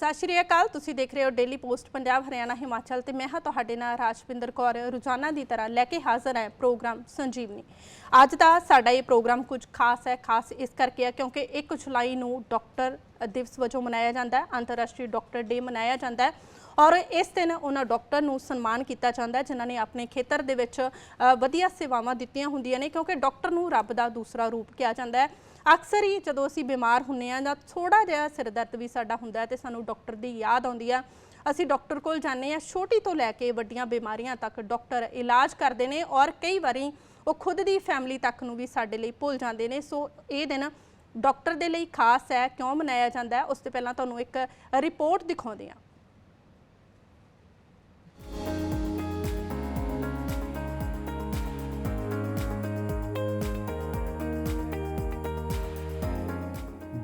सत श्री अकाल। तुसीं देख रहे हो डेली पोस्ट पंजाब हरियाणा हिमाचल ते मैं हाँ तुहाडे नाल राजविंदर कौर रोजाना की तरह लैके हाज़र है प्रोग्राम संजीवनी। अज का साडा ये प्रोग्राम कुछ खास है। खास इस करके है क्योंकि 1 जुलाई नूं डॉक्टर दिवस वजों मनाया जाता है, अंतरराष्ट्रीय डॉक्टर डे मनाया जाता है और इस दिन उन्होंने डॉक्टर नूं सन्मान किया जाता है जिन्होंने अपने खेतर दे विच वधिया सेवावां दित्तियां हुंदियां ने, क्योंकि डॉक्टर नूं रब दा दूसरा रूप कहा जाता है। अक्सर ही जदों असीं बीमार हुंदे आ जां थोड़ा जिहा सिर दर्द भी साडा हुंदा है ते सानूं डॉक्टर दी याद आउंदी आ। असीं डॉक्टर कोल जाने आ, छोटी तो लैके वड्डियां बीमारियां तक डॉक्टर इलाज करते हैं और कई बारी वो खुद दी फैमिली तक नूं भी साडे लई भुल जांदे ने। सो ये दिन डॉक्टर दे लई खास है। क्यों मनाया जाता है उस तो पहलां तुहानूं एक रिपोर्ट दिखाउंदे आ।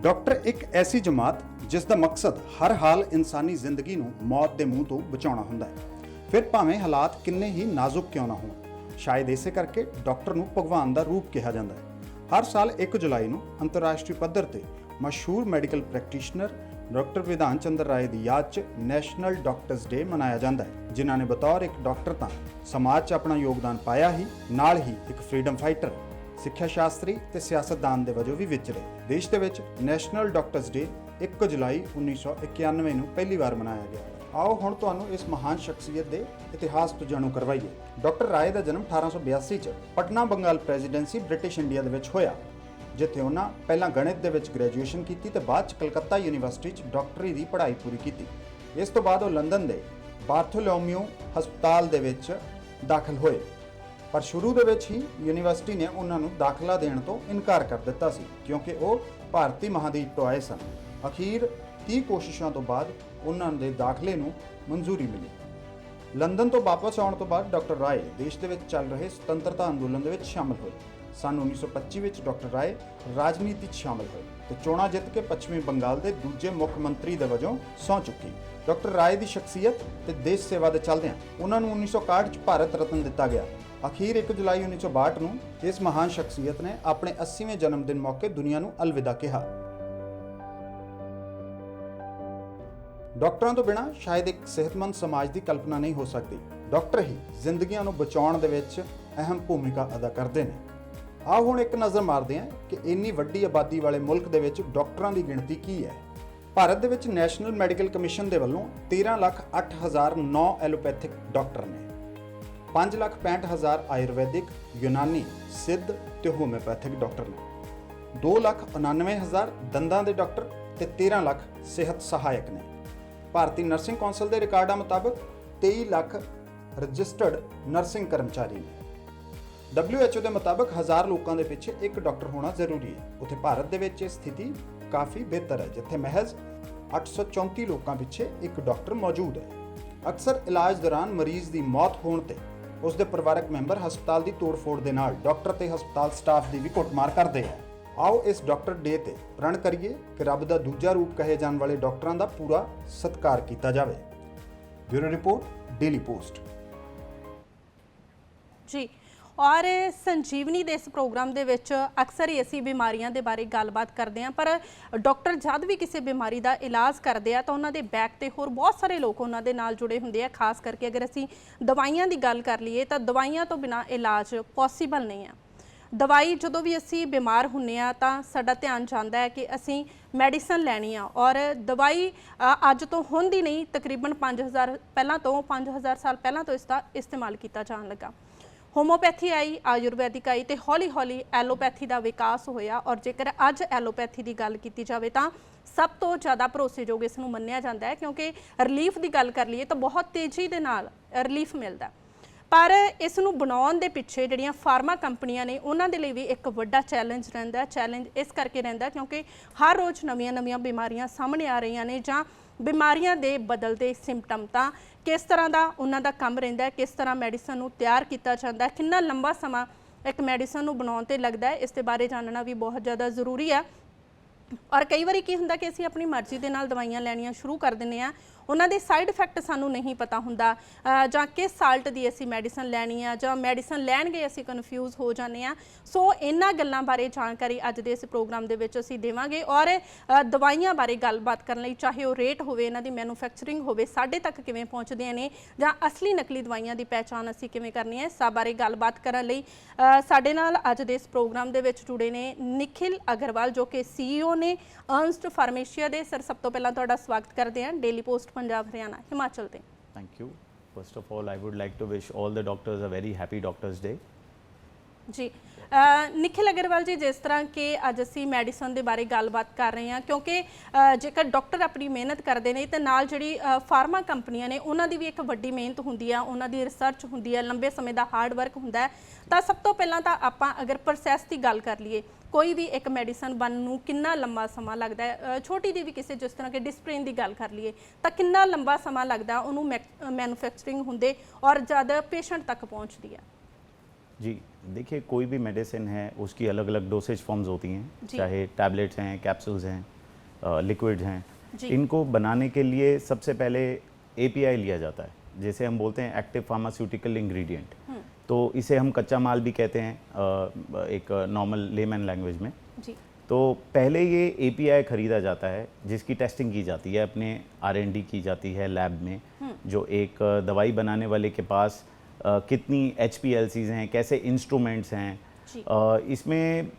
डॉक्टर एक ऐसी जमात जिसका मकसद हर हाल इंसानी जिंदगी नूं मौत के मूँह तो बचाउणा हुंदा है, फिर भावें हालात किन्ने ही नाजुक क्यों ना होण। शायद इसे करके डॉक्टर नूं भगवान का रूप कहा जाता है। हर साल 1 जुलाई नूं अंतरराष्ट्रीय पद्धर ते मशहूर medical practitioner doctor Bidhan Chandra राय की याद च नैशनल डॉक्टर्स डे मनाया जाता है, जिन्होंने बतौर एक डॉक्टर तां समाज च अपना योगदान पाया ही, नाल ही एक फ्रीडम फाइटर, सिक्ख्या शास्त्री ते सियासतदान दे वजों भी विचरे। देश दे विच नैशनल डॉक्टर्स डे 1 जुलाई 1991 नूं पहली बार मनाया गया। आओ हुण तुहानूं इस महान शख्सियत दे इतिहास तो जाणू करवाइए। डॉक्टर राय का जन्म 1882 च Patna Bengal presidency British India दे विच होया, जिथे उन्हां पहलां गणित दे विच ग्रैजुएशन कीती ते बाद च कलकत्ता यूनीवर्सिटी च डॉक्टरी की पढ़ाई पूरी कीती। इस तो बाद वो लंदन दे बार्थोलोम्यू हस्पताल दे विच दाखिल होए, पर शुरू दे विच ही यूनीवर्सिटी ने उन्होंने दाखला देने तो इनकार कर दिता सी क्योंकि वो भारती महादीप तो आए सन। अखीर 30 कोशिशों तो बाद उन्होंने दाखले नूं मंजूरी मिली। लंदन तो वापस आने तो बाद डॉक्टर राय देश दे विच चल रहे सुतंत्रता अंदोलन दे विच शामिल हुए। सन 1925 विच डॉक्टर राय राजनीति च शामिल हुए तो चोणां जित के पश्चिमी बंगाल के दूजे मुख्य मंत्री दे वजों सौं चुकी। डॉक्टर राय की शख्सियत ते देश सेवा के चलदिआं उन्होंने 1961 च भारत रत्न दिता गया। अखीर 1 जुलाई 1962 नूं इस महान शख्सियत ने अपने 80वें जन्मदिन मौके दुनिया नूं अलविदा कहा। डॉक्टरों तो बिना शायद एक सेहतमंद समाज की कल्पना नहीं हो सकती। डॉक्टर ही जिंदगियां नूं बचाउण दे विच अहम भूमिका अदा करते हैं। आओ हुण एक नज़र मारते हैं कि इन्नी वड्डी आबादी वाले मुल्क दे विच डॉक्टरों की गिणती की है। भारत दे विच नैशनल मैडिकल कमीशन दे वल्लों 13,08,009 एलोपैथिक डॉक्टर ने, 5,65,000 आयुर्वैदिक, यूनानी, सिद्ध ते होम्योपैथिक डॉक्टर ने, 2,99,000 दंदां दे डॉक्टर ते 13 लाख सेहत सहायक ने। भारतीय नर्सिंग कौंसल के रिकार्डों मुताबिक 23 लाख रजिस्टर्ड नर्सिंग कर्मचारी ने। WHO के मुताबिक 1000 लोगों के पिछे एक डॉक्टर होना जरूरी है। उत्थे भारत के विच स्थिति काफ़ी बेहतर है, जिथे महज 834 लोगों पिछे एक डॉक्टर मौजूद है। अक्सर इलाज दौरान मरीज की मौत होने ते उसके परिवारक मैंबर हस्पताल की तोड़ फोड़ के नाल डॉक्टर ते हस्पताल स्टाफ की भी कुटमार करते हैं। आओ इस डॉक्टर डे ते प्रण करिए कि रब का दूजा रूप कहे जाने वाले डॉक्टरों का पूरा सत्कार किया जाए। ब्यूरो रिपोर्ट, डेली पोस्ट जी। और संजीवनी दे इस प्रोग्राम दे विच अक्सर ही असी बीमारियां दे बारे गलबात करते हैं, पर डॉक्टर जद भी किसी बीमारी का इलाज करते हैं तो उन्होंने बैक ते होर बहुत सारे लोग उन्होंने नाल जुड़े होंगे हैं। खास करके अगर असी दवाइयां की गल कर लीए तो दवाइयां तो बिना इलाज पॉसीबल नहीं है। दवाई जदों भी असी बीमार हुंदे आ तां साडा ध्यान जांदा है कि असी मैडिसन लैनी आ, और दवाई अज तो हुंदी नहीं, तकरीबन 5000 पहलां तो 5000 साल पहलां तो इसका इस्तेमाल किया जान लगा। होम्योपैथी आई, आयुर्वैदिक आई तो हौली हौली एलोपैथी का विकास होया। और जेकर अज एलोपैथी की गल की जाए तो सब तो ज़्यादा भरोसेयोग इसनूं मन्निया जाता है, क्योंकि रिलीफ की गल कर लीए तो बहुत तेज़ी दे नाल रिलीफ मिलता है। पर इसनूं बनाउण दे पिछे जिहड़ियां फार्मा कंपनियां ने उन्हां दे लई भी एक वड्डा चैलेंज रहिंदा। चैलेंज इस करके रहिंदा क्योंकि हर रोज़ नवीआं नवीआं बीमारियां सामने आ रही ने, जां बीमारियां दे बदलते सिम्पटम तां किस तरह का उन्हां दा काम रहिंदा है, किस तरह मैडिसन नूं तैयार किया जाता है, कितना लंबा समा एक मैडिसन नूं बनाउण ते लगदा है, इस दे बारे जानना भी बहुत ज़्यादा जरूरी है। ਔਰ ਕਈ ਵਾਰੀ ਕੀ ਹੁੰਦਾ ਕਿ ਅਸੀਂ ਆਪਣੀ ਮਰਜ਼ੀ ਦੇ ਨਾਲ ਦਵਾਈਆਂ ਲੈਣੀਆਂ ਸ਼ੁਰੂ ਕਰ ਦਿੰਦੇ ਆ, ਉਹਨਾਂ ਦੇ ਸਾਈਡ ਇਫੈਕਟ ਸਾਨੂੰ ਨਹੀਂ ਪਤਾ ਹੁੰਦਾ, ਜਾਂ ਕਿਸ ਸਾਲਟ ਦੀ ਅਸੀਂ ਮੈਡੀਸਨ ਲੈਣੀ ਆ ਜਾਂ ਮੈਡੀਸਨ ਲੈਣ ਗਏ ਅਸੀਂ ਕਨਫਿਊਜ਼ ਹੋ ਜਾਂਦੇ ਆ। ਸੋ ਇਹਨਾਂ ਗੱਲਾਂ ਬਾਰੇ ਜਾਣਕਾਰੀ ਅੱਜ ਦੇ ਇਸ ਪ੍ਰੋਗਰਾਮ ਦੇ ਵਿੱਚ ਅਸੀਂ ਦੇਵਾਂਗੇ ਔਰ ਦਵਾਈਆਂ ਬਾਰੇ ਗੱਲਬਾਤ ਕਰਨ ਲਈ, ਚਾਹੇ ਉਹ ਰੇਟ ਹੋਵੇ, ਇਹਨਾਂ ਦੀ ਮੈਨੂਫੈਕਚਰਿੰਗ ਹੋਵੇ, ਸਾਡੇ ਤੱਕ ਕਿਵੇਂ ਪਹੁੰਚਦੀਆਂ ਨੇ ਜਾਂ ਅਸਲੀ ਨਕਲੀ ਦਵਾਈਆਂ ਦੀ ਪਹਿਚਾਣ ਅਸੀਂ ਕਿਵੇਂ ਕਰਨੀ ਹੈ, ਇਸ ਸਭ ਬਾਰੇ ਗੱਲਬਾਤ ਕਰਨ ਲਈ ਸਾਡੇ ਨਾਲ ਅੱਜ ਦੇ ਇਸ ਪ੍ਰੋਗਰਾਮ ਦੇ ਵਿੱਚ ਜੁੜੇ ਨੇ ਨਿਖਿਲ ਅਗਰਵਾਲ ਜੋ ਕਿ CEO ਨੇ अर्नस्ट फार्मेशिया ਦੇ। ਸਰ ਸਭ ਤੋਂ ਪਹਿਲਾਂ ਤੁਹਾਡਾ ਸਵਾਗਤ ਕਰਦੇ ਹਾਂ ਡੇਲੀ ਪੋਸਟ ਪੰਜਾਬ ਹਰਿਆਣਾ ਹਿਮਾਚਲ ਤੇ। Thank you. First of all I would like to wish all the doctors a very happy doctors day. जी निखिल अग्रवाल जी, जिस तरह के अज असी मैडिसन के बारे गलबात कर रहे हैं क्योंकि जेकर डॉक्टर अपनी मेहनत करते हैं तो नाल जिहड़ी फार्मा कंपनियां ने उन्हां दी भी एक वड्डी मेहनत हुंदी है, उन्हां दी रिसर्च हुंदी है, लंबे समय का हार्ड वर्क हुंदा है। तो सब तो पहलां तां आपां अगर प्रोसैस की गल कर लीए, कोई भी एक मैडिसन बनन नूं किन्ना लंबा समा लगता है, छोटी जी भी किसी जिस तरह के डिस्प्रिन की गल कर लीए तो किन्ना लंबा समा लगता है उन्होंने मैਨੂਫੈਕਚਰਿੰग होंदे और जद पेशेंट तक पहुँचती है? जी देखिए, कोई भी मेडिसिन है उसकी अलग अलग डोसेज फॉर्म्स होती हैं, चाहे टैबलेट्स हैं, कैप्सूल्स हैं, लिक्विड्स हैं। इनको बनाने के लिए सबसे पहले API लिया जाता है, जैसे हम बोलते हैं एक्टिव फार्मास्यूटिकल इंग्रेडिएंट। तो इसे हम कच्चा माल भी कहते हैं एक नॉर्मल लेमैन लैंग्वेज में। तो पहले ये API खरीदा जाता है जिसकी टेस्टिंग की जाती है, अपने R&D की जाती है लैब में, जो एक दवाई बनाने वाले के पास कितनी HPLCs हैं, कैसे इंस्ट्रूमेंट्स हैं, इसमें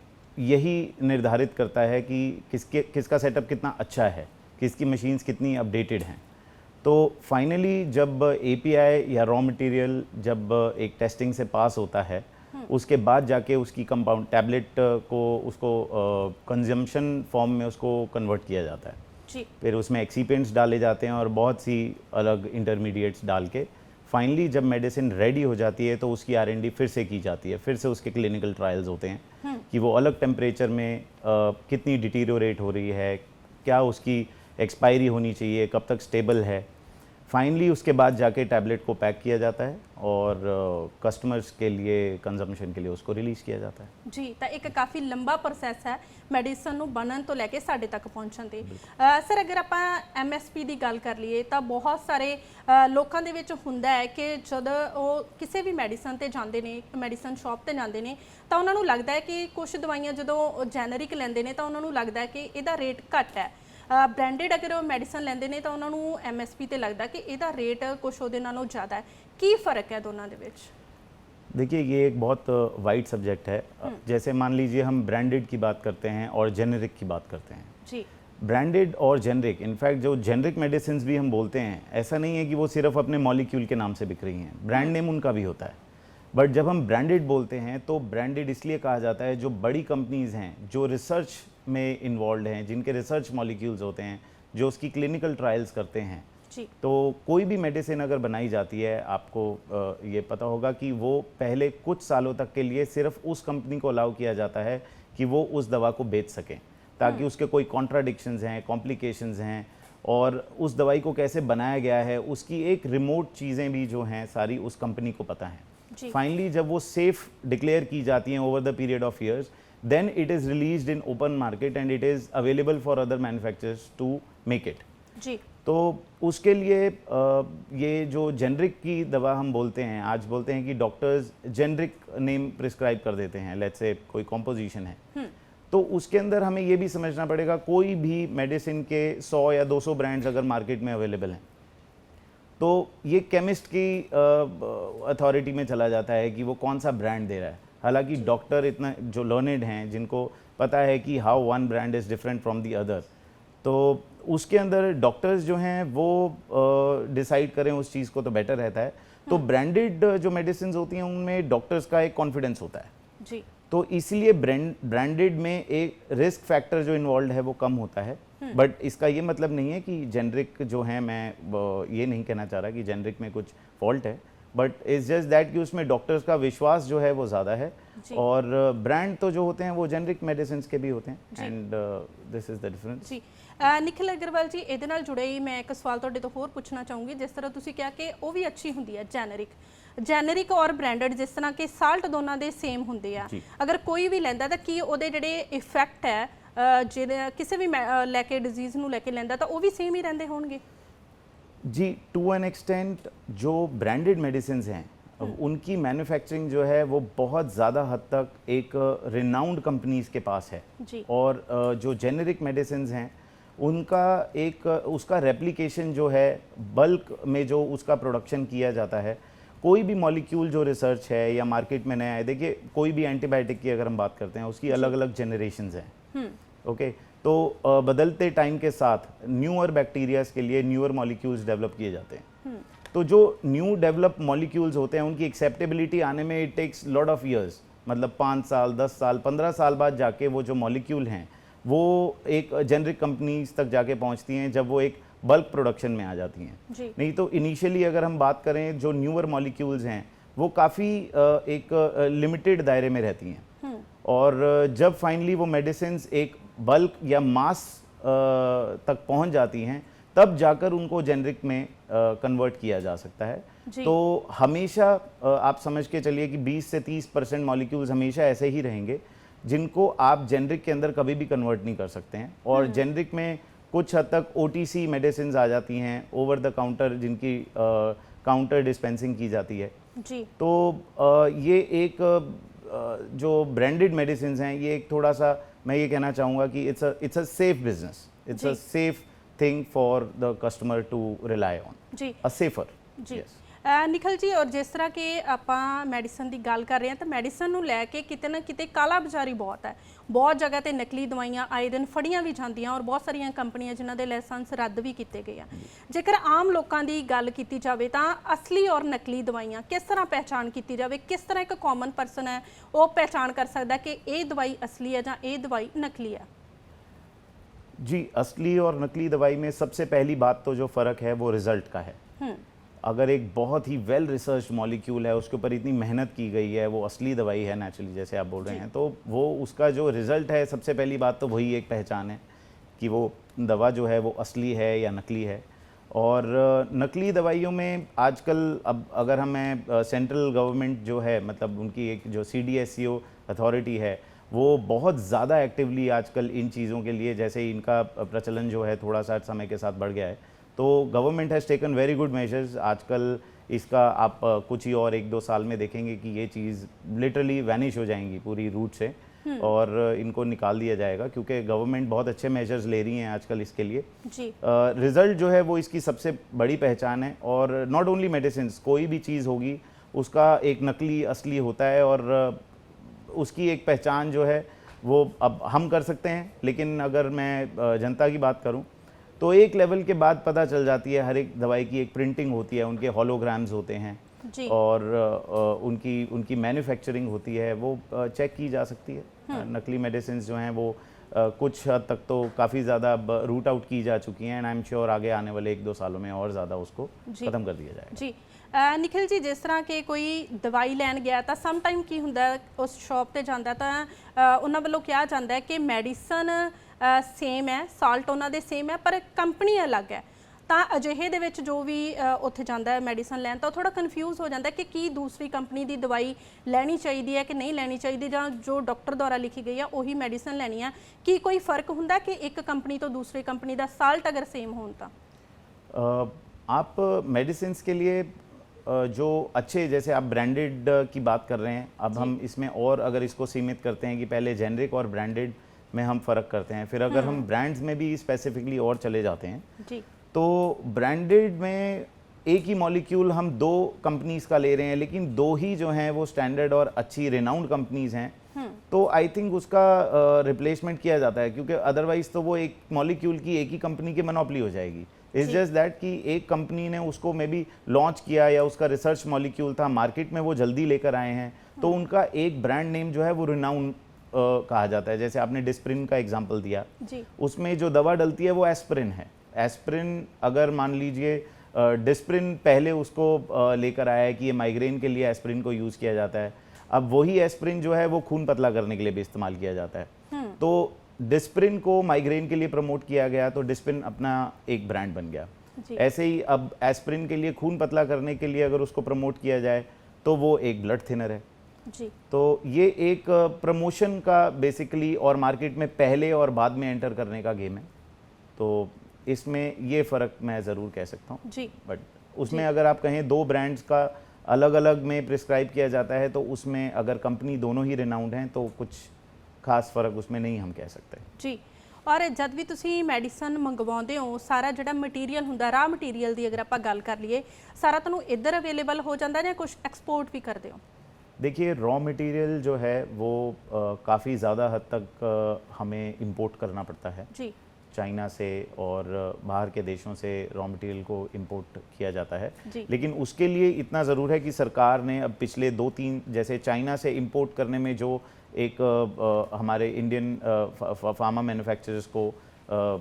यही निर्धारित करता है कि किसका सेटअप कितना अच्छा है, किसकी मशीन्स कितनी अपडेटेड हैं। तो फाइनली जब API या रॉ मटेरियल जब एक टेस्टिंग से पास होता है, उसके बाद जाके उसकी कंपाउंड टैबलेट को उसको कंजम्पशन फॉर्म में उसको कन्वर्ट किया जाता है। फिर उसमें एक्सीपेंट्स डाले जाते हैं और बहुत सी अलग इंटरमीडिएट्स डाल के फाइनली जब मेडिसिन रेडी हो जाती है तो उसकी R&D फिर से की जाती है, फिर से उसके क्लिनिकल ट्रायल्स होते हैं कि वो अलग टेम्परेचर में कितनी डिटीरियोरेट हो रही है, क्या उसकी एक्सपायरी होनी चाहिए, कब तक स्टेबल है। फाइनली उसके बाद जाके टैबलेट को पैक किया जाता है और कस्टमर्स के लिए कंजम्पशन के लिए उसको रिलीज़ किया जाता है। जी, तो एक काफ़ी लंबा प्रोसैस है मैडिसन नूं बनन तो लैके साडे तक पहुँचण ते। सर अगर आपां MSP की गल कर लीए तो बहुत सारे लोगों के विच हुंदा है कि जद वो किसी भी मैडिसन ते जांदे ने, मैडिसन शॉप ते जांदे ने, तो उन्हां नूं लगदा है कि कुछ दवाइयां जदों जैनरिक लैंदे ने तो उन्हां नूं लगदा है कि इहदा रेट घट है। ब्रांडेड अगर वो मैडिसन लेंदे ने तो उन्होंने MSP ते लगता कि इसका रेट कुछ उहदे नालों ज़्यादा है। की फ़र्क है दोनों दे विच? देखिए, ये एक बहुत वाइड सब्जेक्ट है। जैसे मान लीजिए हम ब्रांडेड की बात करते हैं और जेनरिक की बात करते हैं। जी, ब्रांडेड और जेनरिक, इनफैक्ट जो जेनरिक मेडिसिन भी हम बोलते हैं, ऐसा नहीं है कि वो सिर्फ अपने मॉलिक्यूल के नाम से बिक रही हैं, ब्रांड नेम उनका भी होता है। बट जब हम ब्रांडेड बोलते हैं तो ब्रांडेड इसलिए कहा जाता है जो बड़ी कंपनीज़ हैं, जो रिसर्च में इन्वॉल्व हैं, जिनके रिसर्च मॉलिक्यूल्स होते हैं, जो उसकी क्लिनिकल ट्रायल्स करते हैं। तो कोई भी मेडिसिन अगर बनाई जाती है, आपको ये पता होगा कि वो पहले कुछ सालों तक के लिए सिर्फ उस कंपनी को अलाउ किया जाता है कि वो उस दवा को बेच सकें, ताकि उसके कोई कॉन्ट्राडिक्शंस हैं, कॉम्प्लिकेशंस हैं, और उस दवाई को कैसे बनाया गया है उसकी एक रिमोट चीज़ें भी जो हैं सारी उस कंपनी को पता है। फाइनली जब वो सेफ डिक्लेयर की जाती हैं over the period of years, then it is released in open market and it is available for other manufacturers to make it। जी, तो उसके लिए ये जो जेनरिक की दवा हम बोलते हैं, आज बोलते हैं कि डॉक्टर्स जेनरिक नेम प्रिस्क्राइब कर देते हैं, लेट्स से कोई कॉम्पोजिशन है, तो उसके अंदर हमें ये भी समझना पड़ेगा कोई भी मेडिसिन के 100 या 200 ब्रांड्स अगर मार्केट में अवेलेबल हैं तो ये केमिस्ट की अथॉरिटी में चला जाता है कि वो कौन सा ब्रांड दे रहा है। हालांकि डॉक्टर इतना जो लर्नेड हैं, जिनको पता है कि how one brand is different from the other, तो उसके अंदर डॉक्टर्स जो हैं वो डिसाइड करें उस चीज़ को तो बेटर रहता है। तो ब्रांडेड जो मेडिसिन होती हैं उनमें डॉक्टर्स का एक कॉन्फिडेंस होता है जी, तो इसलिए ब्रांडेड में एक रिस्क फैक्टर जो इन्वॉल्व है वो कम होता है। बट इसका ये मतलब नहीं है कि जेनरिक जो है, मैं ये नहीं कहना चाह रहा कि जेनरिक में कुछ फॉल्ट है, बट इट्स जस्ट दैट कि उसमें डॉक्टर्स का विश्वास जो है वो ज़्यादा है, और ब्रांड तो जो होते हैं वो जेनरिक मेडिसिन के भी होते हैं, and this is the difference. जी, निखिल अग्रवाल जी, ਇਹਦੇ ਨਾਲ जुड़े ही मैं एक सवाल ਤੁਹਾਡੇ ਤੋਂ ਹੋਰ ਪੁੱਛਣਾ ਚਾਹੂੰਗੀ। जिस तरह ਤੁਸੀਂ ਕਿਹਾ ਕਿ ਉਹ ਵੀ ਅੱਛੀ ਹੁੰਦੀ ਹੈ ਜੈਨਰਿਕ ਔਰ ਬ੍ਰਾਂਡਡ, ਜਿਸ ਤਰ੍ਹਾਂ ਕਿ ਸਾਲਟ ਦੋਨਾਂ ਦੇ ਸੇਮ ਹੁੰਦੇ ਆ, ਅਗਰ ਕੋਈ ਵੀ ਲੈਂਦਾ ਤਾਂ ਕੀ ਉਹਦੇ ਜਿਹੜੇ ਇਫੈਕਟ ਹੈ ਜਿਹੜੇ ਕਿਸੇ ਵੀ ਲੈ ਕੇ ਡਿਜ਼ੀਜ਼ ਨੂੰ ਲੈ ਕੇ ਲੈਂਦਾ ਤਾਂ ਉਹ ਵੀ ਸੇਮ ਹੀ ਰਹਿੰਦੇ ਹੋਣਗੇ? जी, टू एन एक्सटेंट जो ब्रांडेड मेडिसिन हैं उनकी मैन्युफैक्चरिंग जो है वो बहुत ज़्यादा हद तक एक रिनाउंड कंपनीज के पास है जी। और जो जेनेरिक मेडिसिन हैं उनका एक उसका रेप्लिकेशन जो है बल्क में जो उसका प्रोडक्शन किया जाता है, कोई भी मॉलिक्यूल जो रिसर्च है या मार्केट में नया है, देखिए कोई भी एंटीबायोटिक की अगर हम बात करते हैं उसकी अलग अलग जनरेशन्स हैं, ओके। तो बदलते टाइम के साथ न्यूअर बैक्टीरियाज के लिए न्यूअर मॉलिक्यूल्स डेवलप किए जाते हैं। तो जो न्यू डेवलप मॉलिक्यूल्स होते हैं उनकी एक्सेप्टेबिलिटी आने में it takes lot of years, मतलब 5 साल 10 साल 15 साल बाद जाके वो जो मॉलिक्यूल हैं वो एक जेनरिक कंपनीज तक जाके पहुंचती हैं जब वो एक बल्क प्रोडक्शन में आ जाती हैं। नहीं तो इनिशियली अगर हम बात करें जो न्यूअर मॉलिक्यूल्स हैं वो काफ़ी एक लिमिटेड दायरे में रहती हैं और जब फाइनली वो मेडिसिन एक बल्क या मास तक पहुंच जाती हैं तब जाकर उनको जेनरिक में कन्वर्ट किया जा सकता है। तो हमेशा आप समझ के चलिए कि 20 से 30% मॉलिक्यूल्स हमेशा ऐसे ही रहेंगे जिनको आप जेनरिक के अंदर कभी भी कन्वर्ट नहीं कर सकते हैं और जेनरिक में कुछ हद तक OTC मेडिसिन आ जाती हैं, ओवर द काउंटर जिनकी काउंटर डिस्पेंसिंग की जाती है जी। तो ये एक जो ब्रांडेड मेडिसिन हैं ये एक थोड़ा सा मैं ये कहना चाहूँगा कि it's a safe business, it's a safe thing for the customer to rely on जी, अ सेफर जी। निखिल जी, और जिस तरह कि ਆਪਾਂ ਮੈਡੀਸਨ ਦੀ ਗੱਲ ਕਰ ਰਹੇ ਹਾਂ ਤਾਂ ਮੈਡੀਸਨ ਨੂੰ ਲੈ ਕੇ ਕਿਤੇ ਨਾ ਕਿਤੇ ਕਾਲਾ ਬਾਜ਼ਾਰੀ ਬਹੁਤ ਹੈ। ਬਹੁਤ ਜਗ੍ਹਾ ਤੇ ਨਕਲੀ ਦਵਾਈਆਂ ਆਏ ਦਿਨ ਫੜੀਆਂ ਵੀ ਜਾਂਦੀਆਂ ਔਰ ਬਹੁਤ ਸਾਰੀਆਂ ਕੰਪਨੀਆਂ ਜਿਨ੍ਹਾਂ ਦੇ ਲਾਇਸੈਂਸ ਰੱਦ ਵੀ ਕੀਤੇ ਗਏ ਆ। ਜੇਕਰ ਆਮ ਲੋਕਾਂ ਦੀ ਗੱਲ ਕੀਤੀ ਜਾਵੇ ਤਾਂ ਅਸਲੀ ਔਰ ਨਕਲੀ ਦਵਾਈਆਂ ਕਿਸ ਤਰ੍ਹਾਂ ਪਹਿਚਾਣ ਕੀਤੀ ਜਾਵੇ, ਕਿਸ ਤਰ੍ਹਾਂ ਇੱਕ ਕਾਮਨ ਪਰਸਨ ਹੈ ਉਹ ਪਹਿਚਾਣ ਕਰ ਸਕਦਾ ਕਿ ਇਹ ਦਵਾਈ ਅਸਲੀ ਹੈ ਜਾਂ ਇਹ ਦਵਾਈ नकली है? जी, असली और नकली दवाई में सबसे पहली बात तो जो फ़र्क है वो रिज़ल्ट का है। अगर एक बहुत ही वेल रिसर्च मॉलिक्यूल है उसके ऊपर इतनी मेहनत की गई है, वो असली दवाई है नेचुरली जैसे आप बोल रहे हैं, तो वो उसका जो रिज़ल्ट है सबसे पहली बात तो वही एक पहचान है कि वो दवा जो है वो असली है या नकली है। और नकली दवाइयों में आजकल अब अगर हमें सेंट्रल गवर्नमेंट जो है मतलब उनकी एक जो CDSCO अथॉरिटी है वो बहुत ज़्यादा एक्टिवली आजकल इन चीज़ों के लिए, जैसे इनका प्रचलन जो है थोड़ा सा समय के साथ बढ़ गया है, तो government has taken very good measures. आजकल इसका आप कुछ ही और 1-2 साल में देखेंगे कि ये चीज़ लिटरली वैनिश हो जाएंगी पूरी रूट से और इनको निकाल दिया जाएगा क्योंकि गवर्नमेंट बहुत अच्छे मेजर्स ले रही हैं आजकल इसके लिए। रिज़ल्ट जो है वो इसकी सबसे बड़ी पहचान है और नॉट ओनली मेडिसिन, कोई भी चीज़ होगी उसका एक नकली असली होता है और उसकी एक पहचान जो है वो अब हम कर सकते हैं, लेकिन अगर मैं जनता की बात करूं तो एक लेवल के बाद पता चल जाती है। हर एक दवाई की एक प्रिंटिंग होती है, उनके हॉलोग्राम्स होते हैं जी। और उनकी मैन्युफैक्चरिंग होती है, वो चेक की जा सकती है। नकली मेडिसिन जो हैं वो कुछ हद तक तो काफ़ी ज़्यादा रूट आउट की जा चुकी हैं एंड आई एम श्योर आगे आने वाले 1-2 सालों में और ज़्यादा उसको ख़त्म कर दिया जाएगा जी। निखिल जी, जिस तरह कि कोई दवाई लैन गया तो सम टाइम की हुंदा उस शॉप ते जांदा तो उन्हां वल्लों कहा जाता है कि मैडिसन सेम है, साल्ट उन्हां दे सेम है पर कंपनी अलग है, तो अजिहे दे विच जो भी उत्थे जांदा है मैडिसन लैन तो थोड़ा कन्फ्यूज़ हो जाता है कि की दूसरी कंपनी की दवाई लैनी चाहिए है कि नहीं लैनी चाहिए, जां जो डॉक्टर द्वारा लिखी गई है उही मैडिसन लैनी है। की कोई फ़र्क हुंदा कि एक कंपनी तो दूसरी कंपनी का साल्ट अगर सेम होन तो? आप मेडिसिन के लिए जो अच्छे, जैसे आप ब्रांडेड की बात कर रहे हैं, अब हम इसमें और अगर इसको सीमित करते हैं कि पहले जेनरिक और ब्रांडेड में हम फ़र्क करते हैं, फिर अगर हम ब्रांड्स में भी स्पेसिफिकली और चले जाते हैं जी। तो ब्रांडेड में एक ही मॉलिक्यूल हम 2 कंपनीज़ का ले रहे हैं लेकिन 2 ही जो हैं वो स्टैंडर्ड और अच्छी रिनाउंड कंपनीज़ हैं, तो आई थिंक उसका रिप्लेसमेंट किया जाता है क्योंकि अदरवाइज़ तो वो एक मॉलिक्यूल की एक ही कंपनी की मोनोपोली हो जाएगी। इट्स जस्ट दैट कि एक कंपनी ने उसको मे बी लॉन्च किया या उसका रिसर्च मॉलिक्यूल था, मार्केट में वो जल्दी लेकर आए हैं, तो उनका एक ब्रांड नेम जो है वो रिनाउंड कहा जाता है। जैसे आपने डिस्प्रिन का एग्जांपल दिया जी। उसमें जो दवा डलती है वो एस्प्रिन है। एस्प्रिन अगर मान लीजिए डिस्प्रिन पहले उसको लेकर आया है कि ये माइग्रेन के लिए एस्प्रिन को यूज़ किया जाता है, अब वही एस्प्रिन जो है वो खून पतला करने के लिए भी इस्तेमाल किया जाता है, तो डिस्प्रिन को माइग्रेन के लिए प्रमोट किया गया तो डिस्प्रिन अपना एक ब्रांड बन गया। ऐसे ही अब एस्प्रिन के लिए खून पतला करने के लिए अगर उसको प्रमोट किया जाए तो वो एक ब्लड थिनर है। जी। तो ये एक प्रमोशन का बेसिकली और मार्केट में पहले और बाद में एंटर करने का गेम है, तो इसमें ये फ़र्क मैं ज़रूर कह सकता हूँ जी। बट उसमें अगर आप कहें दो ब्रांड्स का अलग अलग में प्रिस्क्राइब किया जाता है तो उसमें अगर कंपनी दोनों ही रिनाउंड हैं तो कुछ खास फ़र्क उसमें नहीं हम कह सकते जी। और जब भी ਤੁਸੀਂ ਮੈਡੀਸਨ ਮੰਗਵਾਉਂਦੇ ਹੋ ਸਾਰਾ ਜਿਹੜਾ ਮਟੀਰੀਅਲ ਹੁੰਦਾ ਰਾ ਮਟੀਰੀਅਲ ਦੀ ਅਗਰ ਆਪਾਂ ਗੱਲ ਕਰ ਲਈਏ ਸਾਰਾ ਤੁਹਾਨੂੰ ਇੱਧਰ ਅਵੇਲੇਬਲ ਹੋ ਜਾਂਦਾ ਜਾਂ ਕੁਝ ਐਕਸਪੋਰਟ ਵੀ ਕਰਦੇ ਹੋ? देखिए रॉ मटेरियल जो है वो काफ़ी ज़्यादा हद तक हमें इंपोर्ट करना पड़ता है जी। चाइना से और बाहर के देशों से रॉ मटेरियल को इंपोर्ट किया जाता है जी। लेकिन उसके लिए इतना ज़रूर है कि सरकार ने अब पिछले 2-3 जैसे चाइना से इंपोर्ट करने में जो एक हमारे इंडियन फार्मा मैन्युफैक्चरर्स को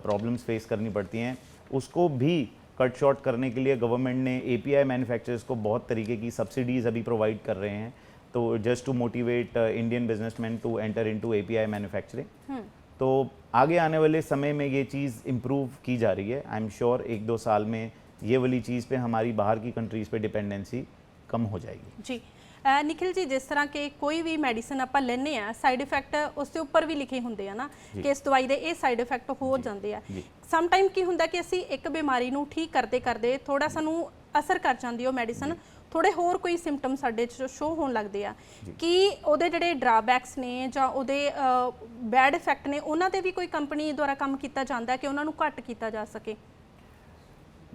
प्रॉब्लम्स फेस करनी पड़ती हैं उसको भी कट शॉर्ट करने के लिए गवर्नमेंट ने एपीआई मैन्युफैक्चरर्स को बहुत तरीके की सब्सिडीज़ अभी प्रोवाइड कर रहे हैं तो just to motivate Indian businessman to enter into API manufacturing. तो आगे आने वाले समय में ये चीज़ इम्प्रूव की जा रही है। आई एम श्योर 1-2 साल में ये वाली चीज़ पे हमारी बाहर की कंट्रीज़ पे डिपेंडेंसी कम हो जाएगी। जी। निखिल जी जिस तरह के कोई भी मैडिसिन ਆਪਾਂ ਲੈਨੇ ਆ ਸਾਈਡ ਇਫੈਕਟ ਉਸ ਦੇ ਉੱਪਰ ਵੀ ਲਿਖੇ ਹੁੰਦੇ ਆ ਨਾ ਕਿ ਇਸ ਦਵਾਈ ਦੇ ਇਹ ਸਾਈਡ ਇਫੈਕਟ ਹੋ ਜਾਂਦੇ ਆ। ਸਮ ਟਾਈਮ ਕੀ ਹੁੰਦਾ ਕਿ ਅਸੀਂ ਇੱਕ ਬਿਮਾਰੀ ਨੂੰ ਠੀਕ ਕਰਦੇ ਕਰਦੇ ਥੋੜਾ ਸਾਨੂੰ ਅਸਰ ਕਰ ਜਾਂਦੀ ਉਹ ਮੈਡੀਸਨ ਥੋੜੇ ਹੋਰ ਕੋਈ ਸਿੰਪਟਮ ਸਾਡੇ ਚ ਸ਼ੋ ਹੋਣ ਲੱਗਦੇ ਆ ਕਿ ਉਹਦੇ ਜਿਹੜੇ ਡਰਾਬੈਕਸ ਨੇ ਜਾਂ ਉਹਦੇ ਬੈਡ ਇਫੈਕਟ ਨੇ ਉਹਨਾਂ ਤੇ ਵੀ ਕੋਈ ਕੰਪਨੀ ਦੁਆਰਾ ਕੰਮ ਕੀਤਾ ਜਾਂਦਾ ਕਿ ਉਹਨਾਂ ਨੂੰ ਘੱਟ ਕੀਤਾ ਜਾ ਸਕੇ?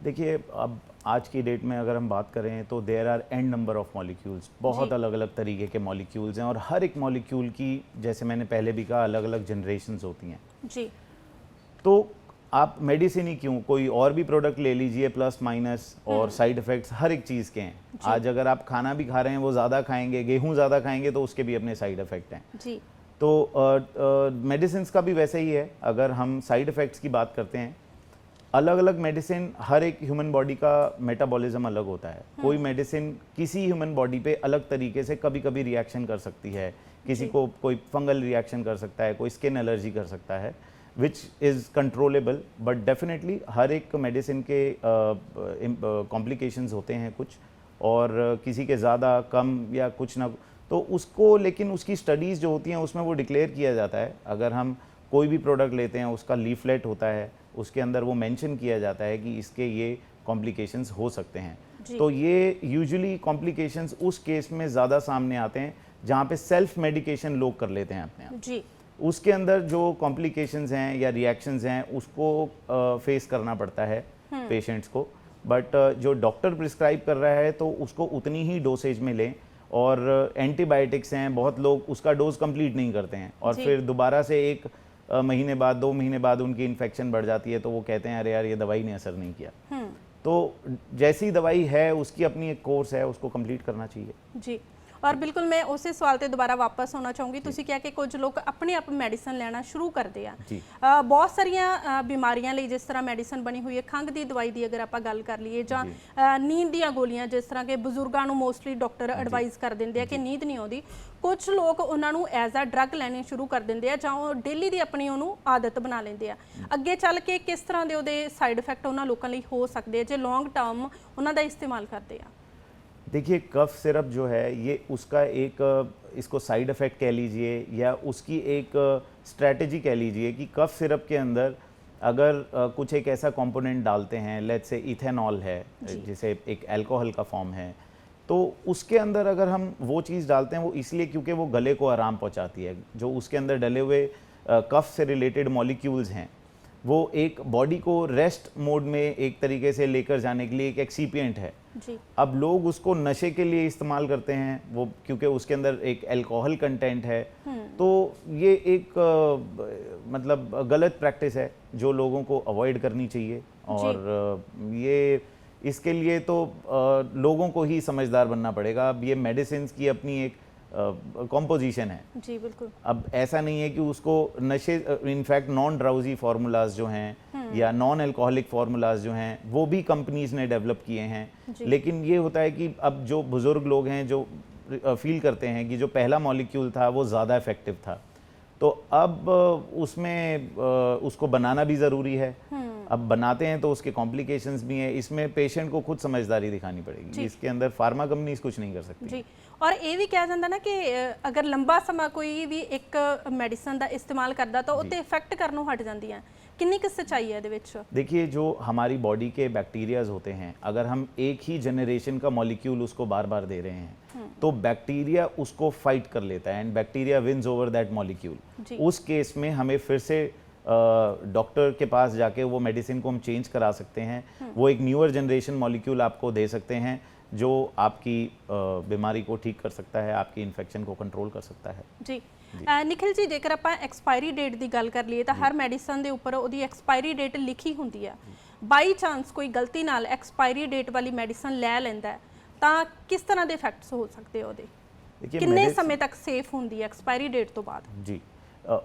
देखिए अब आज की डेट में अगर हम बात करें तो there are an number of molecules, बहुत अलग अलग तरीके के मॉलिक्यूल्स हैं और हर एक मॉलिक्यूल की जैसे मैंने पहले भी कहा अलग अलग जनरेशन्स होती हैं जी। तो आप मेडिसिन ही क्यों कोई और भी प्रोडक्ट ले लीजिए प्लस माइनस और साइड इफ़ेक्ट्स हर एक चीज़ के हैं। आज अगर आप खाना भी खा रहे हैं वो ज़्यादा खाएंगे, गेहूँ ज़्यादा खाएंगे तो उसके भी अपने साइड इफ़ेक्ट हैं जी। तो मेडिसिन का भी वैसे ही है। अगर हम साइड इफ़ेक्ट्स की बात करते हैं अलग अलग मेडिसिन हर एक ह्यूमन बॉडी का मेटाबॉलिज्म अलग होता है। कोई मेडिसिन किसी ह्यूमन बॉडी पे अलग तरीके से कभी कभी रिएक्शन कर सकती है, किसी को कोई फंगल रिएक्शन कर सकता है, कोई स्किन एलर्जी कर सकता है which is controllable but definitely हर एक मेडिसिन के कॉम्प्लिकेशंस होते हैं कुछ और किसी के ज़्यादा कम या कुछ ना तो उसको लेकिन उसकी स्टडीज़ जो होती हैं उसमें वो डिक्लेयर किया जाता है। अगर हम कोई भी प्रोडक्ट लेते हैं उसका लीफलेट होता है उसके अंदर वो मेंशन किया जाता है कि इसके ये कॉम्प्लिकेशंस हो सकते हैं। तो ये यूजुअली कॉम्प्लिकेशंस उस केस में ज़्यादा सामने आते हैं जहाँ पे सेल्फ मेडिकेशन लोग कर लेते हैं अपने आप जी। उसके अंदर जो कॉम्प्लिकेशंस हैं या रिएक्शंस हैं उसको फेस करना पड़ता है पेशेंट्स को बट जो डॉक्टर प्रिस्क्राइब कर रहा है तो उसको उतनी ही डोसेज में लें और एंटीबायोटिक्स हैं बहुत लोग उसका डोज कंप्लीट नहीं करते हैं और फिर दोबारा से 1 महीने बाद 2 महीने बाद उनकी इन्फेक्शन बढ़ जाती है तो वो कहते हैं अरे यार ये दवाई ने असर नहीं किया। तो जैसी दवाई है उसकी अपनी एक कोर्स है उसको कंप्लीट करना चाहिए। जी। और बिल्कुल मैं उस सवाल ते दोबारा वापस होना चाहूँगी ਤੁਸੀਂ ਕਿਹਾ ਕਿ ਕੁਝ ਲੋਕ ਆਪਣੇ ਆਪ ਮੈਡੀਸਨ ਲੈਣਾ ਸ਼ੁਰੂ ਕਰਦੇ ਆ ਬਹੁਤ ਸਾਰੀਆਂ ਬਿਮਾਰੀਆਂ ਲਈ ਜਿਸ ਤਰ੍ਹਾਂ ਮੈਡੀਸਨ ਬਣੀ ਹੋਈ ਹੈ ਖੰਘ ਦੀ ਦਵਾਈ ਦੀ ਅਗਰ ਆਪਾਂ ਗੱਲ ਕਰ ਲਈਏ ਜਾਂ ਨੀਂਦ ਦੀਆਂ ਗੋਲੀਆਂ ਜਿਸ ਤਰ੍ਹਾਂ ਕਿ ਬਜ਼ੁਰਗਾਂ ਨੂੰ ਮੋਸਟਲੀ ਡਾਕਟਰ ਐਡਵਾਈਸ ਕਰ ਦਿੰਦੇ ਆ ਕਿ ਨੀਂਦ ਨਹੀਂ ਆਉਂਦੀ ਕੁਝ ਲੋਕ ਉਹਨਾਂ ਨੂੰ ਐਜ਼ ਅ ਡਰੱਗ ਲੈਣੇ ਸ਼ੁਰੂ ਕਰ ਦਿੰਦੇ ਆ ਜਾਂ ਉਹ ਡੇਲੀ ਦੀ ਆਪਣੀ ਉਹਨੂੰ ਆਦਤ ਬਣਾ ਲੈਂਦੇ ਆ ਅੱਗੇ ਚੱਲ ਕੇ ਕਿਸ ਤਰ੍ਹਾਂ ਦੇ ਉਹਦੇ ਸਾਈਡ ਇਫੈਕਟ ਉਹਨਾਂ ਲੋਕਾਂ ਲਈ ਹੋ ਸਕਦੇ ਆ ਜੇ ਲੌਂਗ ਟਰਮ ਉਹਨਾਂ ਦਾ ਇਸਤੇਮਾਲ ਕਰਦੇ ਆ? देखिए कफ सिरप जो है ये उसका एक इसको साइड इफ़ेक्ट कह लीजिए या उसकी एक स्ट्रैटेजी कह लीजिए कि कफ सिरप के अंदर अगर कुछ एक ऐसा कंपोनेंट डालते हैं लेट्स से इथेनॉल है जिसे एक अल्कोहल का फॉर्म है तो उसके अंदर अगर हम वो चीज़ डालते हैं वो इसलिए क्योंकि वो गले को आराम पहुंचाती है। जो उसके अंदर डले हुए कफ से रिलेटेड मॉलिक्यूल्स हैं वो एक बॉडी को रेस्ट मोड में एक तरीके से लेकर जाने के लिए एक एक्सीपिएंट है जी। अब लोग उसको नशे के लिए इस्तेमाल करते हैं वो क्योंकि उसके अंदर एक अल्कोहल कंटेंट है तो ये एक मतलब गलत प्रैक्टिस है जो लोगों को अवॉइड करनी चाहिए और ये इसके लिए तो लोगों को ही समझदार बनना पड़ेगा। अब ये मेडिसिन की अपनी एक कॉम्पोजिशन है जी बिल्कुल। अब ऐसा नहीं है कि उसको नशे इनफैक्ट नॉन ड्राउजी फार्मूलाज जो हैं या नॉन अल्कोहलिक फार्मूलाज जो हैं वो भी कंपनीज ने डेवलप किए हैं लेकिन ये होता है कि अब जो बुजुर्ग लोग हैं जो फील करते हैं कि जो पहला मॉलिक्यूल था वो ज़्यादा इफेक्टिव था तो अब उसमें उसको बनाना भी ज़रूरी है अब बनाते हैं तो उसके कॉम्प्लिकेशंस भी हैं, इसमें पेशेंट को खुद समझदारी दिखानी पड़ेगी, इसके अंदर फार्मा कंपनीज कुछ नहीं कर सकती जी। और ये भी कहा जाता ना कि अगर लंबा समय कोई भी एक मेडिसिन का इस्तेमाल करता तो उत्ते इफेक्ट करनों हट जाती हैं, कितनी कि सच्चाई है ये? देखिए, जो हमारी बॉडी के बैक्टीरियाज होते हैं, अगर हम एक ही जनरेशन का मॉलिक्यूल उसको बार बार दे रहे हैं तो बैक्टीरिया उसको फाइट कर लेता है and bacteria wins over that molecule. उस केस में हमें फिर से डॉक्टर के पास जाके वो मेडिसिन को हम चेंज करा सकते हैं, वो एक न्यूअर जनरेशन मॉलिक्यूल आपको दे सकते हैं जो आपकी बीमारी को ठीक कर सकता है, आपकी इन्फेक्शन को कंट्रोल कर सकता है। जी निखिल जी, जेकर आप एक्सपायरी डेट की गल कर लीए तो हर मेडिसिन के उपर उसकी एक्सपायरी डेट लिखी होंगी है, बाई चांस कोई गलती नाल एक्सपायरी डेट वाली मेडिसिन लै लैंदा है तो किस तरह के इफेक्ट्स हो सकते हैं? देखिए, कितने समय तक सेफ होंगी है एक्सपायरी डेट तो बाद? जी,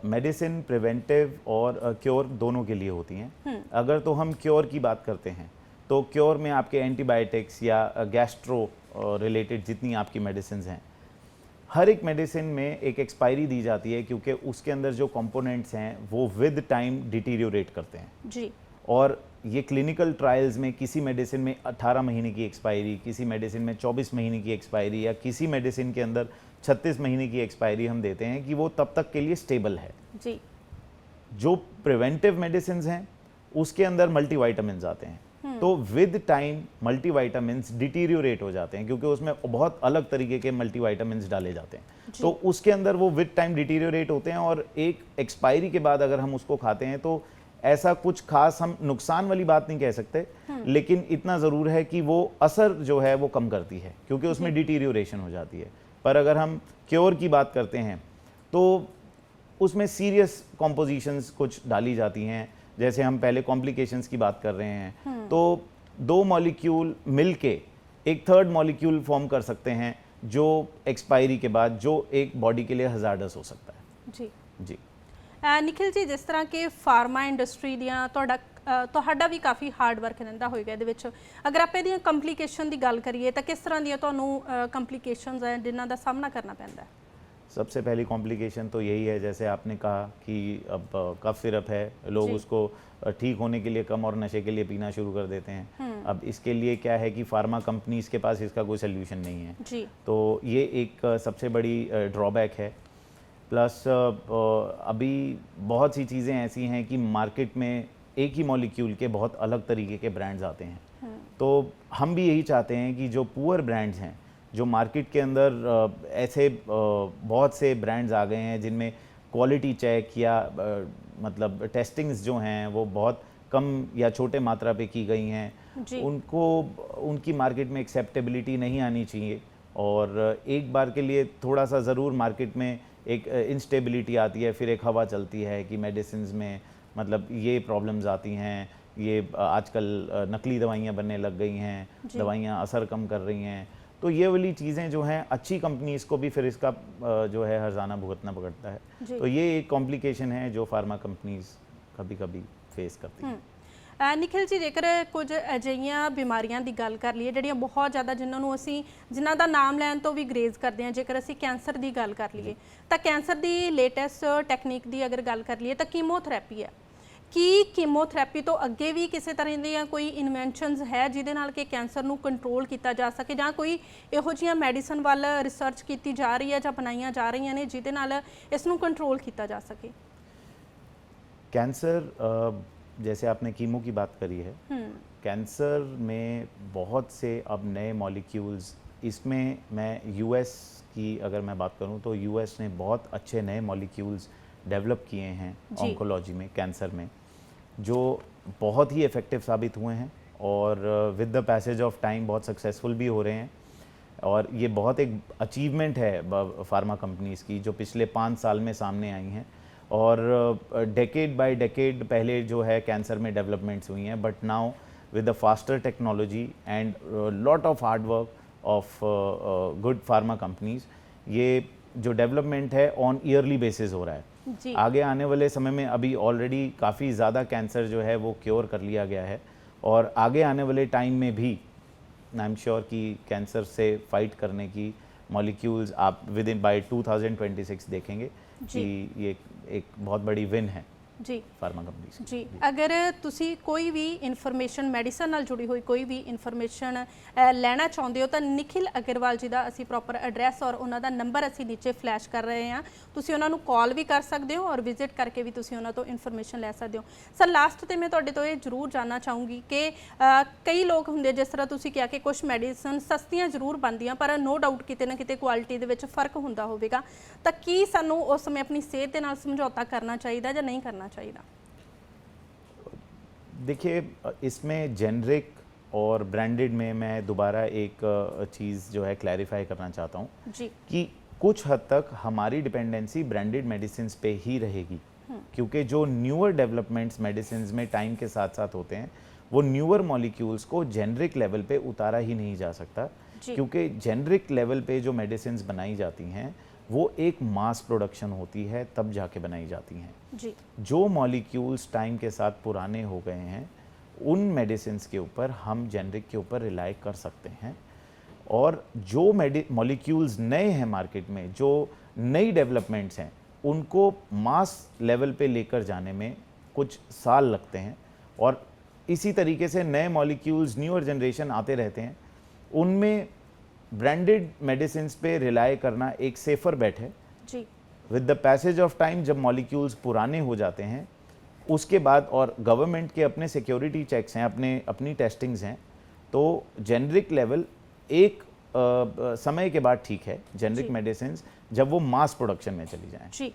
मेडिसिन प्रिवेंटिव और क्योर दोनों के लिए होती हैं। अगर तो हम क्योर की बात करते हैं तो क्योर में आपके एंटीबायोटिक्स या गैस्ट्रो रिलेटेड जितनी आपकी मेडिसिन हैं, हर एक मेडिसिन में एक एक्सपायरी दी जाती है क्योंकि उसके अंदर जो कंपोनेंट्स हैं वो विद टाइम डिटीरियोरेट करते हैं जी। और ये क्लिनिकल ट्रायल्स में किसी मेडिसिन में 18 महीने की एक्सपायरी, किसी मेडिसिन में 24 महीने की एक्सपायरी या किसी मेडिसिन के अंदर 36 महीने की एक्सपायरी हम देते हैं कि वो तब तक के लिए स्टेबल है जी। जो प्रिवेंटिव मेडिसिन हैं उसके अंदर मल्टीविटामिन्स आते हैं, तो विद टाइम मल्टीविटामिन्स डिटीरियोरेट हो जाते हैं क्योंकि उसमें बहुत अलग तरीके के मल्टीविटामिन्स डाले जाते हैं, तो उसके अंदर वो विद टाइम डिटीरियोरेट होते हैं और एक एक्सपायरी के बाद अगर हम उसको खाते हैं तो ऐसा कुछ खास हम नुकसान वाली बात नहीं कह सकते, लेकिन इतना ज़रूर है कि वो असर जो है वो कम करती है क्योंकि उसमें डिटीरियोरेशन हो जाती है। पर अगर हम क्योर की बात करते हैं तो उसमें सीरियस कॉम्पोजिशंस कुछ डाली जाती हैं, जैसे हम पहले कॉम्प्लिकेशंस की बात कर रहे हैं तो 2 मॉलिक्यूल मिलके एक थर्ड मॉलिक्यूल फॉर्म कर सकते हैं जो एक्सपायरी के बाद जो एक बॉडी के लिए हजार्डस हो सकता है जी जी। निखिल जी, जिस तरह के फार्मा इंडस्ट्री दियां ਤੁਹਾਡਾ ਵੀ ਕਾਫੀ ਹਾਰਡ ਵਰਕ ਰਹਿੰਦਾ ਹੋਏਗਾ ਇਹਦੇ ਵਿੱਚ, अगर आप ਇਹਦੀਆਂ ਕੰਪਲਿਕੇਸ਼ਨ ਦੀ ਗੱਲ ਕਰੀਏ ਤਾਂ ਕਿਸ ਤਰ੍ਹਾਂ ਦੀਆਂ ਤੁਹਾਨੂੰ ਕੰਪਲਿकेशंस हैं जिन्हां ਦਾ सामना करना पैंदा है? सबसे पहली कॉम्प्लिकेशन तो यही है, जैसे आपने कहा कि अब कफ सिरप है, लोग उसको ठीक होने के लिए कम और नशे के लिए पीना शुरू कर देते हैं। अब इसके लिए क्या है कि फार्मा कंपनीज के पास इसका कोई सोल्यूशन नहीं है जी। तो ये एक सबसे बड़ी ड्रॉबैक है। प्लस अभी बहुत सी चीज़ें ऐसी हैं कि मार्केट में एक ही मॉलिक्यूल के बहुत अलग तरीके के ब्रांड्स आते हैं, तो हम भी यही चाहते हैं कि जो पुअर ब्रांड्स हैं, जो मार्केट के अंदर ऐसे बहुत से ब्रांड्स आ गए हैं जिनमें क्वालिटी चेक या मतलब टेस्टिंग्स जो हैं वो बहुत कम या छोटे मात्रा पे की गई हैं, उनको उनकी मार्केट में एक्सेप्टेबिलिटी नहीं आनी चाहिए और एक बार के लिए थोड़ा सा ज़रूर मार्केट में एक इंस्टेबिलिटी आती है, फिर एक हवा चलती है कि मेडिसिन्स में मतलब ये प्रॉब्लम्स आती हैं, ये आजकल नकली दवाइयाँ बनने लग गई हैं, दवाइयाँ असर कम कर रही हैं, तो ये वाली चीज़ें जो हैं अच्छी कंपनीज़ को भी फिर इसका जो है हर्जाना भुगतना पड़ता है। तो ये एक कॉम्प्लिकेशन है जो फार्मा कंपनीज़ कभी कभी फेस करती हैं। निखिल जी, जेकर कुछ अजिहियां बीमारियां की गल कर लीए जिहड़ियां बहुत ज़्यादा जिन्होंने असी जिन्हां दा नाम लैन तो भी ग्रेज करते हैं, जेकर असी कैंसर की गल कर लीए तो कैंसर की लेटेस्ट टैक्नीक की अगर गल कर लीए तो कीमोथेरेपी है कि कीमोथेरेपी तो अगे भी किसी तरह दी कोई इन्वेंशनस है जिहदे नाल कि कैंसर नूं कंट्रोल किया जा सके जां कोई इहो जिहियां मेडिसिन वाल रिसर्च की जा रही है जां बनाईयां जा रही ने जिहदे नाल इस नूं कंट्रोल किया जा सके? कैंसर जैसे आपने कीमो की बात करी है, कैंसर में बहुत से अब नए मॉलिक्यूल्स, इसमें मैं यूएस की अगर मैं बात करूं तो यूएस ने बहुत अच्छे नए मॉलिक्यूल्स डेवलप किए हैं ऑन्कोलॉजी में, कैंसर में, जो बहुत ही इफ़ेक्टिव साबित हुए हैं और with the passage of time बहुत सक्सेसफुल भी हो रहे हैं। और ये बहुत एक अचीवमेंट है फार्मा कंपनीज़ की जो पिछले 5 साल में सामने आई हैं और डेकेड बाय डेकेड पहले जो है कैंसर में डेवलपमेंट्स हुई हैं, but now with the faster technology and lot of hard work of good pharma companies, ये जो डेवलपमेंट है ऑन ईयरली बेसिस हो रहा है। आगे आने वाले समय में अभी ऑलरेडी काफ़ी ज़्यादा कैंसर जो है वो क्योर कर लिया गया है और आगे आने वाले टाइम में भी आई एम श्योर कि कैंसर से फाइट करने की मॉलिक्यूल्स आप विद इन बाय 2026 देखेंगे कि ये एक बहुत बड़ी विन है जी फार्मा कंपनी से। जी अगर तुसी कोई भी इन्फॉर्मेशन मैडिसन नाल जुड़ी हुई कोई भी इन्फॉर्मेशन लेना चाਹੁੰਦੇ ਹੋ ਤਾਂ ਨਿਖਿਲ ਅਗਰਵਾਲ ਜੀ ਦਾ ਅਸੀਂ ਪ੍ਰੋਪਰ ਐਡਰੈਸ ਔਰ ਉਹਨਾਂ ਦਾ ਨੰਬਰ ਅਸੀਂ ਨੀਚੇ ਫਲੈਸ਼ ਕਰ ਰਹੇ ਹਾਂ, ਤੁਸੀਂ ਉਹਨਾਂ ਨੂੰ ਕਾਲ ਵੀ ਕਰ ਸਕਦੇ ਹੋ ਔਰ ਵਿਜ਼ਿਟ ਕਰਕੇ ਵੀ ਤੁਸੀਂ ਉਹਨਾਂ ਤੋਂ ਇਨਫੋਰਮੇਸ਼ਨ ਲੈ ਸਕਦੇ ਹੋ। ਸਰ ਲਾਸਟ ਤੇ ਮੈਂ ਤੁਹਾਡੇ ਤੋਂ ਇਹ ਜ਼ਰੂਰ ਜਾਨਣਾ ਚਾਹੂੰਗੀ ਕਿ ਕਈ ਲੋਕ ਹੁੰਦੇ ਜਿਸ ਤਰ੍ਹਾਂ ਤੁਸੀਂ ਕਿਹਾ ਕਿ ਕੁਝ ਮੈਡੀਸਨ ਸਸਤੀਆਂ ਜ਼ਰੂਰ ਬਣਦੀਆਂ ਪਰ ਨੋ ਡਾਊਟ ਕਿਤੇ ਨਾ ਕਿਤੇ ਕੁਆਲਿਟੀ ਦੇ ਵਿੱਚ ਫਰਕ ਹੁੰਦਾ ਹੋਵੇਗਾ, ਤਾਂ ਕੀ ਸਾਨੂੰ ਉਸ ਸਮੇਂ ਆਪਣੀ ਸਿਹਤ ਦੇ ਨਾਲ ਸਮਝੌਤਾ ਕਰਨਾ ਚਾਹੀਦਾ ਜਾਂ नहीं करना चाहिए? देखिए इसमें जेनरिक और ब्रांडेड में मैं दोबारा एक चीज़ जो है क्लैरिफाई करना चाहता हूँ जी कि कुछ हद तक हमारी डिपेंडेंसी ब्रांडेड मेडिसिन पे ही रहेगी, क्योंकि जो न्यूअर डेवलपमेंट्स मेडिसिन में टाइम के साथ साथ होते हैं वो न्यूअर मॉलिक्यूल्स को जेनरिक लेवल पे उतारा ही नहीं जा सकता, क्योंकि जेनरिक लेवल पे जो मेडिसिन बनाई जाती हैं वो एक मास प्रोडक्शन होती है तब जाके बनाई जाती हैं जी। जो मॉलिक्यूल्स टाइम के साथ पुराने हो गए हैं उन मेडिसिन्स के ऊपर हम जेनरिक के ऊपर रिलाई कर सकते हैं, और जो मॉलिक्यूल्स नए हैं मार्केट में, जो नई डेवलपमेंट्स हैं, उनको मास लेवल पे लेकर जाने में कुछ साल लगते हैं, और इसी तरीके से नए मॉलिक्यूल्स न्यूअर जनरेशन आते रहते हैं। उनमें ब्रांडेड मेडिसिन पे रिलाई करना एक सेफर बेट है जी। With the passage of time जब मॉलिक्यूल्स पुराने हो जाते हैं उसके बाद, और गवर्नमेंट के अपने सिक्योरिटी चेक्स हैं, अपनी टेस्टिंग्स हैं, तो जेनरिक लेवल एक समय के बाद ठीक है, जेनरिक मेडिसिन जब वो मास प्रोडक्शन में चली जाएं। जी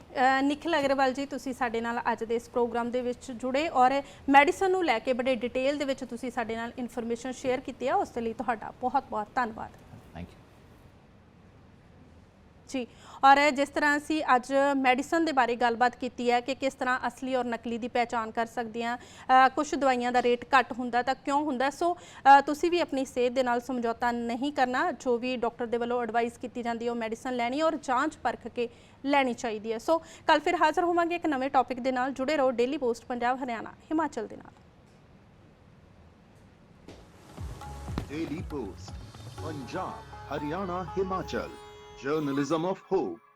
निखिल अग्रवाल जी ਤੁਸੀਂ ਸਾਡੇ ਨਾਲ ਅੱਜ ਦੇ ਇਸ ਪ੍ਰੋਗਰਾਮ ਦੇ ਵਿੱਚ ਜੁੜੇ ਔਰ ਮੈਡੀਸਨ ਨੂੰ ਲੈ ਕੇ ਬੜੇ ਡਿਟੇਲ ਦੇ ਵਿੱਚ ਤੁਸੀਂ ਸਾਡੇ ਨਾਲ ਇਨਫੋਰਮੇਸ਼ਨ ਸ਼ੇਅਰ ਕੀਤੀ ਹੈ, ਉਸ ਦੇ ਲਈ ਤੁਹਾਡਾ ਬਹੁਤ ਬਹੁਤ ਧੰਨਵਾਦ। थैंक यू जी। और जिस तरह असी अज मैडिसन के बारे गलबात की है कि किस तरह असली और नकली की पहचान कर सकते हैं, कुछ दवाइयां का रेट घट होंदा तो क्यों होंदा, सो तुसी भी अपनी सेहत के नाल समझौता नहीं करना, जो भी डॉक्टर के वालों एडवाइस की जाती है वो मैडिसन लैनी और जांच परख के लैनी चाहिए है। सो कल फिर हाज़र होवांगे एक नवे टॉपिक के नाल। जुड़े रहो डेली पोस्ट पंजाब हरियाणा हिमाचल के नाल। Daily post Punjab Haryana Himachal, journalism of hope.